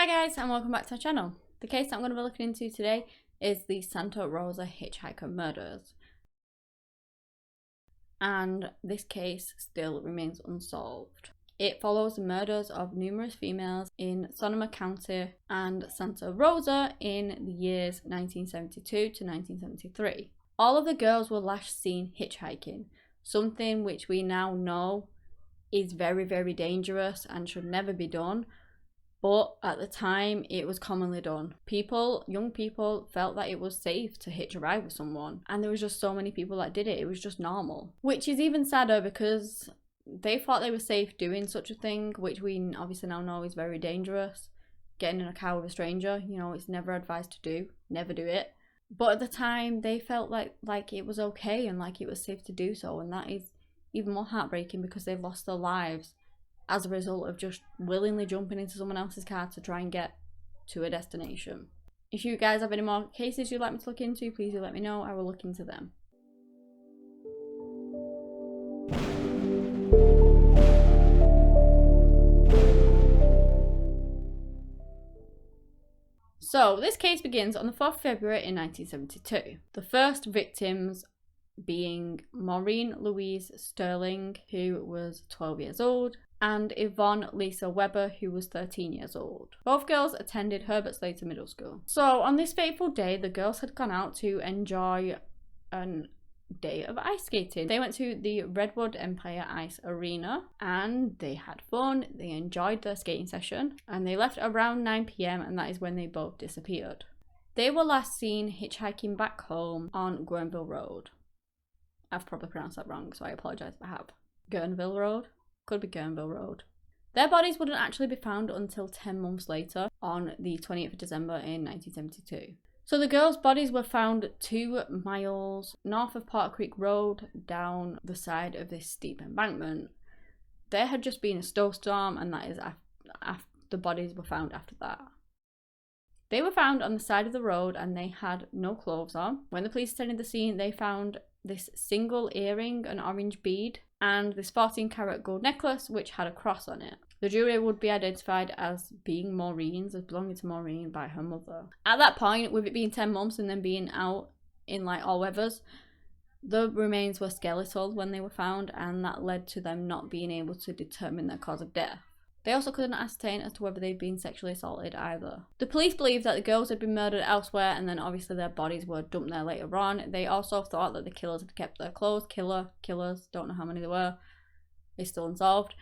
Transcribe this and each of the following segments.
Hi guys, and welcome back to our channel. The case that I'm going to be looking into today is the Santa Rosa Hitchhiker Murders. And this case still remains unsolved. It follows the murders of numerous females in Sonoma County and Santa Rosa in the years 1972 to 1973. All of the girls were last seen hitchhiking, something which we now know is very, very dangerous and should never be done. But at the time, it was commonly done. Young people felt that it was safe to hitch a ride with someone. And there was just so many people that did it. It was just normal. Which is even sadder because they thought they were safe doing such a thing, which we obviously now know is very dangerous. Getting in a car with a stranger, you know, it's never advised to do. Never do it. But at the time, they felt like it was okay and like it was safe to do so. And that is even more heartbreaking because they've lost their lives as a result of just willingly jumping into someone else's car to try and get to a destination. If you guys have any more cases you'd like me to look into, please do let me know. I will look into them. So this case begins on the 4th of February in 1972. The first victims being Maureen Louise Sterling, who was 12 years old, and Yvonne Lisa Weber, who was 13 years old. Both girls attended Herbert Slater Middle School. So on this fateful day, the girls had gone out to enjoy a day of ice skating. They went to the Redwood Empire Ice Arena and they had fun. They enjoyed their skating session and they left around 9 p.m. and that is when they both disappeared. They were last seen hitchhiking back home on Guerneville Road. I've probably pronounced that wrong, so I apologise if I have. Guerneville Road? Could be Guerneville Road. Their bodies wouldn't actually be found until 10 months later, on the 28th of December in 1972. So the girls' bodies were found 2 miles north of Porter Creek Road, down the side of this steep embankment. There had just been a snowstorm, and that is after the bodies were found after that. They were found on the side of the road and they had no clothes on. When the police attended the scene, they found this single earring, an orange bead, and this 14-carat gold necklace which had a cross on it. The jewelry would be identified as being Maureen's, as belonging to Maureen by her mother. At that point, with it being 10 months and then being out in like all weathers, the remains were skeletal when they were found, and that led to them not being able to determine their cause of death. They also couldn't ascertain as to whether they'd been sexually assaulted either. The police believed that the girls had been murdered elsewhere and then obviously their bodies were dumped there later on. They also thought that the killers had kept their clothes. Killers, don't know how many there were. It's still unsolved.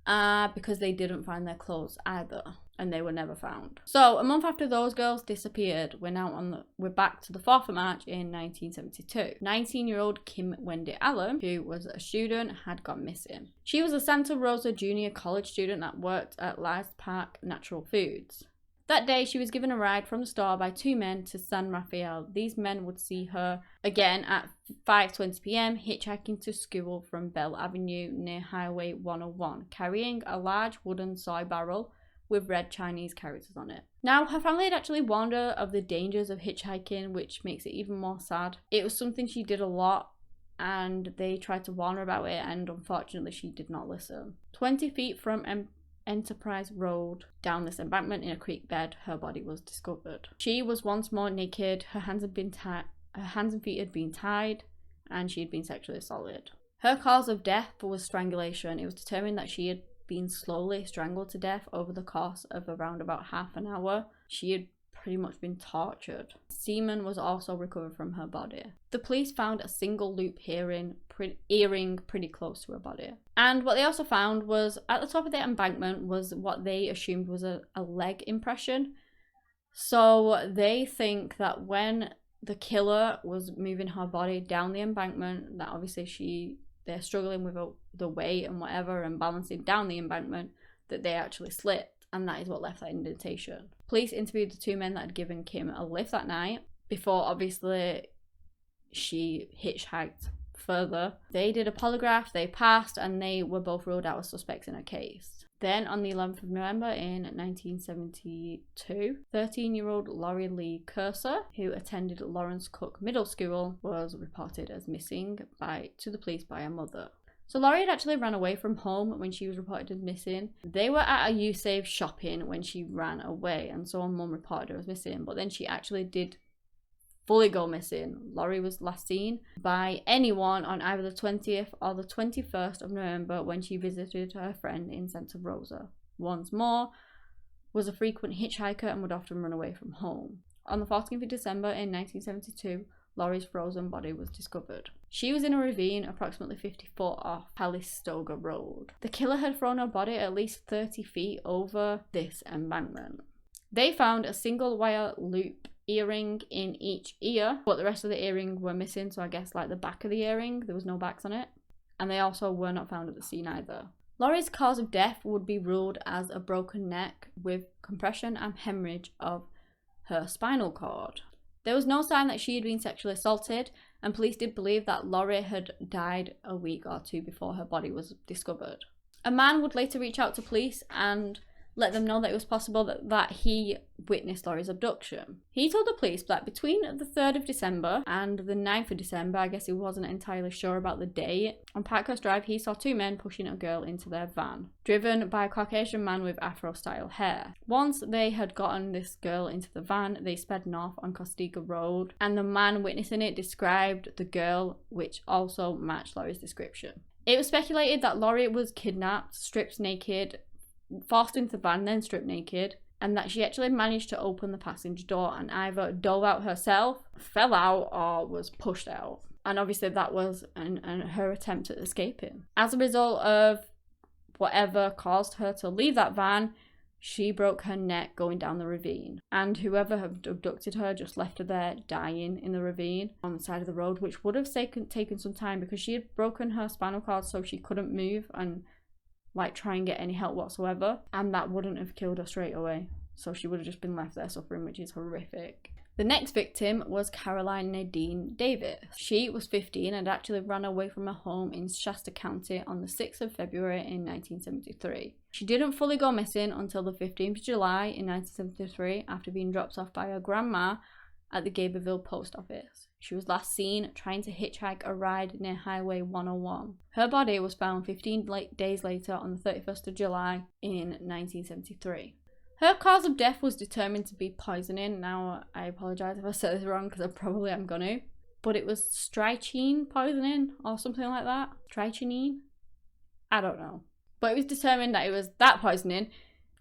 Because they didn't find their clothes either. And they were never found. So a month after those girls disappeared, we're back to the 4th of March in 1972. 19-year-old Kim Wendy Allen, who was a student, had gone missing. She was a Santa Rosa junior college student that worked at Lies Park Natural Foods. That day, she was given a ride from the store by 2 men to San Rafael. These men would see her again at 5:20 p.m. hitchhiking to school from Bell Avenue near Highway 101, carrying a large wooden soy barrel with red Chinese characters on it. Now, her family had actually warned her of the dangers of hitchhiking, which makes it even more sad. It was something she did a lot, and they tried to warn her about it, and unfortunately she did not listen. 20 feet from Enterprise Road, down this embankment in a creek bed, her body was discovered. She was once more naked, her hands and feet had been tied, and she had been sexually assaulted. Her cause of death was strangulation. It was determined that she had been slowly strangled to death over the course of around about half an hour. She had pretty much been tortured. Semen was also recovered from her body. The police found a single loop earring pretty close to her body. And what they also found was at the top of the embankment was what they assumed was a leg impression. So they think that when the killer was moving her body down the embankment, that obviously they're struggling with the weight and whatever and balancing down the embankment, that they actually slipped, and that is what left that indentation. Police interviewed the 2 men that had given Kim a lift that night before obviously she hitchhiked further. They did a polygraph, they passed, and they were both ruled out as suspects in her case. Then on the 11th of November in 1972, 13-year-old Lori Lee Cursor, who attended Lawrence Cook Middle School, was reported as missing to the police by her mother. So Laurie had actually ran away from home when she was reported as missing. They were at a U-Save shopping when she ran away, and so her mum reported her as missing, but then she actually did fully go missing. Laurie was last seen by anyone on either the 20th or the 21st of November when she visited her friend in Santa Rosa. Once more, was a frequent hitchhiker and would often run away from home. On the 14th of December in 1972, Laurie's frozen body was discovered. She was in a ravine approximately 50 foot off Calistoga Road. The killer had thrown her body at least 30 feet over this embankment. They found a single wire loop earring in each ear, but the rest of the earring were missing, so I guess like the back of the earring, there was no backs on it. And they also were not found at the scene either. Laurie's cause of death would be ruled as a broken neck with compression and hemorrhage of her spinal cord. There was no sign that she had been sexually assaulted, and police did believe that Laurie had died a week or two before her body was discovered. A man would later reach out to police and let them know that it was possible that he witnessed Laurie's abduction. He told the police that between the 3rd of December and the 9th of December, I guess he wasn't entirely sure about the date, on Parkhurst Drive he saw two men pushing a girl into their van, driven by a Caucasian man with Afro-style hair. Once they had gotten this girl into the van, they sped north on Costiga Road, and the man witnessing it described the girl, which also matched Laurie's description. It was speculated that Laurie was kidnapped, stripped naked, forced into the van, then stripped naked, and that she actually managed to open the passenger door and either dove out herself, fell out, or was pushed out. And obviously that was her attempt at escaping. As a result of whatever caused her to leave that van, she broke her neck going down the ravine. And whoever had abducted her just left her there dying in the ravine on the side of the road, which would have taken some time because she had broken her spinal cord so she couldn't move and like try and get any help whatsoever, and that wouldn't have killed her straight away, so she would have just been left there suffering, which is horrific. The next victim was Caroline Nadine Davis. She was 15 and actually ran away from her home in Shasta County on the 6th of February in 1973. She didn't fully go missing until the 15th of July in 1973 after being dropped off by her grandma at the Gaberville post office. She was last seen trying to hitchhike a ride near Highway 101. Her body was found 15 days later on the 31st of July in 1973. Her cause of death was determined to be poisoning. Now, I apologise if I said this wrong because I probably am going to. But it was strychnine poisoning or something like that. Strychnine? I don't know. But it was determined that it was that poisoning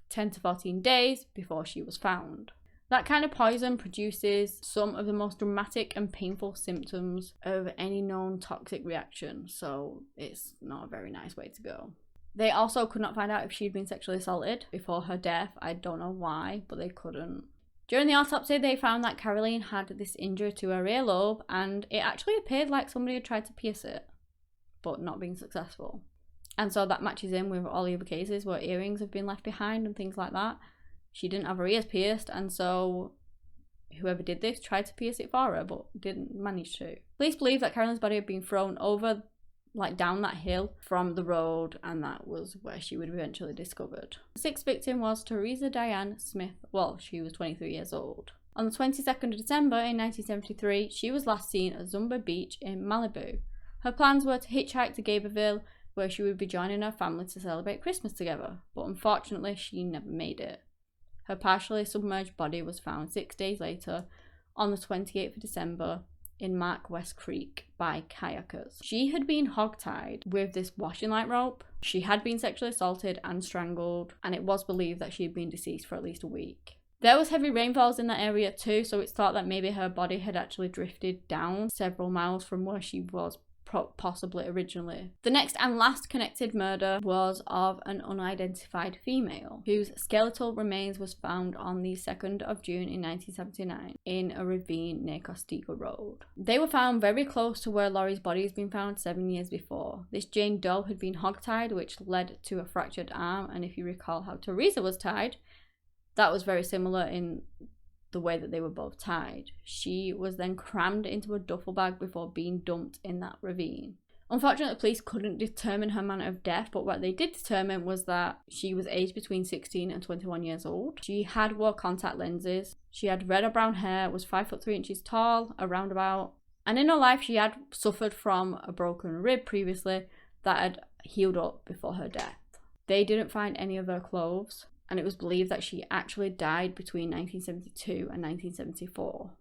10 to 14 days before she was found. That kind of poison produces some of the most dramatic and painful symptoms of any known toxic reaction, so it's not a very nice way to go. They also could not find out if she'd been sexually assaulted before her death. I don't know why, but they couldn't. During the autopsy, they found that Caroline had this injury to her earlobe, and it actually appeared like somebody had tried to pierce it, but not being successful. And so that matches in with all the other cases where earrings have been left behind and things like that. She didn't have her ears pierced, and so whoever did this tried to pierce it for her, but didn't manage to. Police believe that Caroline's body had been thrown over, like down that hill from the road, and that was where she would eventually discovered. The sixth victim was Teresa Diane Smith. Well, she was 23 years old. On the 22nd of December in 1973, she was last seen at Zumba Beach in Malibu. Her plans were to hitchhike to Gaberville, where she would be joining her family to celebrate Christmas together, but unfortunately she never made it. Her partially submerged body was found 6 days later on the 28th of December in Mark West Creek by kayakers. She had been hogtied with this washing light rope. She had been sexually assaulted and strangled, and it was believed that she had been deceased for at least a week. There was heavy rainfalls in that area too, so it's thought that maybe her body had actually drifted down several miles from where she was possibly originally. The next and last connected murder was of an unidentified female whose skeletal remains was found on the 2nd of June in 1979 in a ravine near Costiga Road. They were found very close to where Laurie's body has been found 7 years before. This Jane Doe had been hogtied, which led to a fractured arm, and if you recall how Teresa was tied, that was very similar in the way that they were both tied. She was then crammed into a duffel bag before being dumped in that ravine. Unfortunately, police couldn't determine her manner of death, but what they did determine was that she was aged between 16 and 21 years old. She had wore contact lenses. She had red or brown hair, was 5'3" tall, around about. And in her life, she had suffered from a broken rib previously that had healed up before her death. They didn't find any of her clothes, and it was believed that she actually died between 1972 and 1974.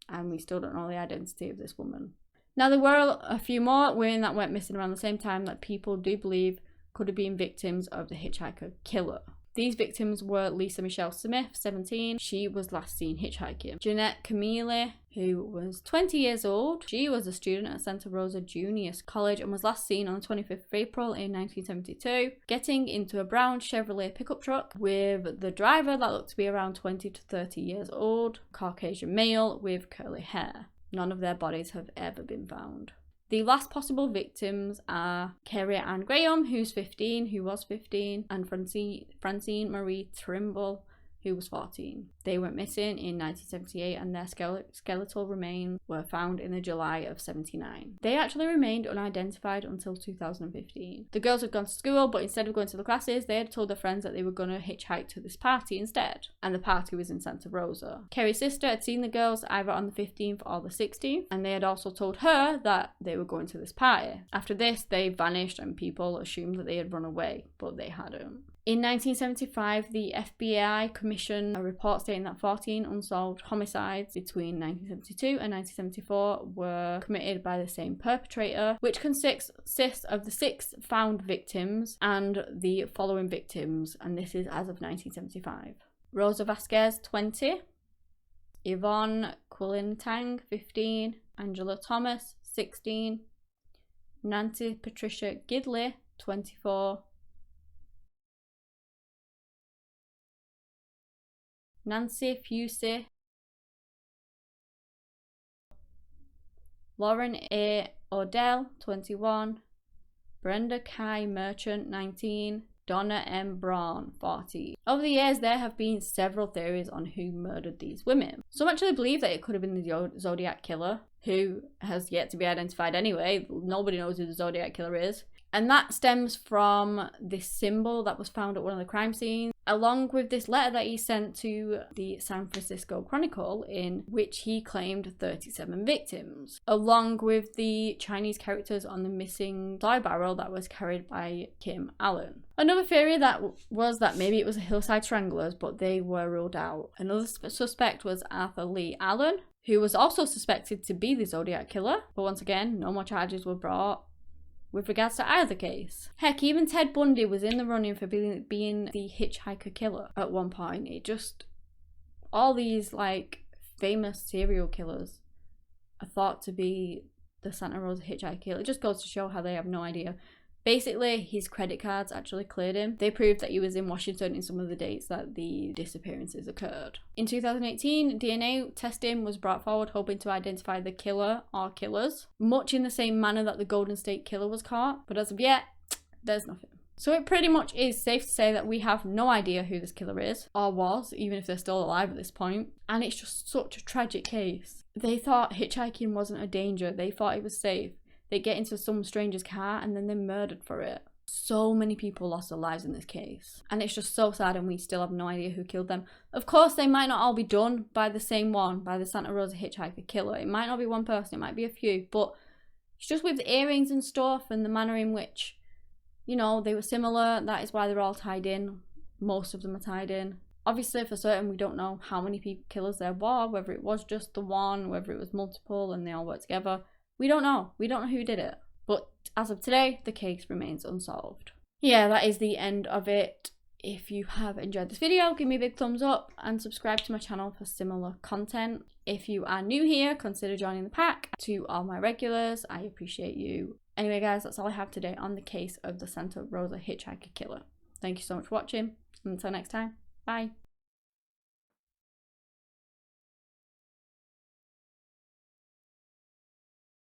And we still don't know the identity of this woman. Now, there were a few more women that went missing around the same time that people do believe could have been victims of the hitchhiker killer. These victims were Lisa Michelle Smith, 17. She was last seen hitchhiking. Jeanette Camille, who was 20 years old. She was a student at Santa Rosa Junior College and was last seen on the 25th of April in 1972, getting into a brown Chevrolet pickup truck with the driver that looked to be around 20 to 30 years old, Caucasian male with curly hair. None of their bodies have ever been found. The last possible victims are Carrie Ann Graham, who was 15, and Francine Marie Trimble, who was 14. They went missing in 1978 and their skeletal remains were found in the July of 79. They actually remained unidentified until 2015. The girls had gone to school, but instead of going to the classes, they had told their friends that they were going to hitchhike to this party instead. And the party was in Santa Rosa. Carrie's sister had seen the girls either on the 15th or the 16th, and they had also told her that they were going to this party. After this, they vanished and people assumed that they had run away, but they hadn't. In 1975, the FBI commissioned a report stating that 14 unsolved homicides between 1972 and 1974 were committed by the same perpetrator, which consists of the 6 found victims and the following victims, and this is as of 1975. Rosa Vasquez, 20. Yvonne Quillintang, 15. Angela Thomas, 16. Nancy Patricia Gidley, 24. Nancy Fusey, Lauren A. Odell, 21, Brenda Kai Merchant, 19, Donna M. Braun, 40. Over the years, there have been several theories on who murdered these women. Some actually believe that it could have been the Zodiac Killer, who has yet to be identified anyway. Nobody knows who the Zodiac Killer is. And that stems from this symbol that was found at one of the crime scenes, along with this letter that he sent to the San Francisco Chronicle in which he claimed 37 victims, along with the Chinese characters on the missing toy barrel that was carried by Kim Allen. Another theory that was that maybe it was a Hillside Stranglers, but they were ruled out. Another suspect was Arthur Lee Allen, who was also suspected to be the Zodiac Killer, but once again, no more charges were brought with regards to either case. Heck, even Ted Bundy was in the running for being the hitchhiker killer at one point. It just, all these like famous serial killers are thought to be the Santa Rosa Hitchhiker killer. It just goes to show how they have no idea. Basically, his credit cards actually cleared him. They proved that he was in Washington in some of the dates that the disappearances occurred. In 2018, DNA testing was brought forward, hoping to identify the killer or killers, much in the same manner that the Golden State Killer was caught. But as of yet, there's nothing. So it pretty much is safe to say that we have no idea who this killer is, or was, even if they're still alive at this point. And it's just such a tragic case. They thought hitchhiking wasn't a danger. They thought it was safe. They get into some stranger's car and then they're murdered for it. So many people lost their lives in this case. And it's just so sad, and we still have no idea who killed them. Of course, they might not all be done by the same one, by the Santa Rosa Hitchhiker Killer. It might not be one person, it might be a few. But it's just with the earrings and stuff and the manner in which, you know, they were similar. That is why they're all tied in. Most of them are tied in. Obviously, for certain, we don't know how many killers there were, whether it was just the one, whether it was multiple and they all worked together. We don't know. We don't know who did it. But as of today, the case remains unsolved. Yeah, that is the end of it. If you have enjoyed this video, give me a big thumbs up and subscribe to my channel for similar content. If you are new here, consider joining the pack. To all my regulars, I appreciate you. Anyway, guys, that's all I have today on the case of the Santa Rosa Hitchhiker Killer. Thank you so much for watching. Until next time, bye.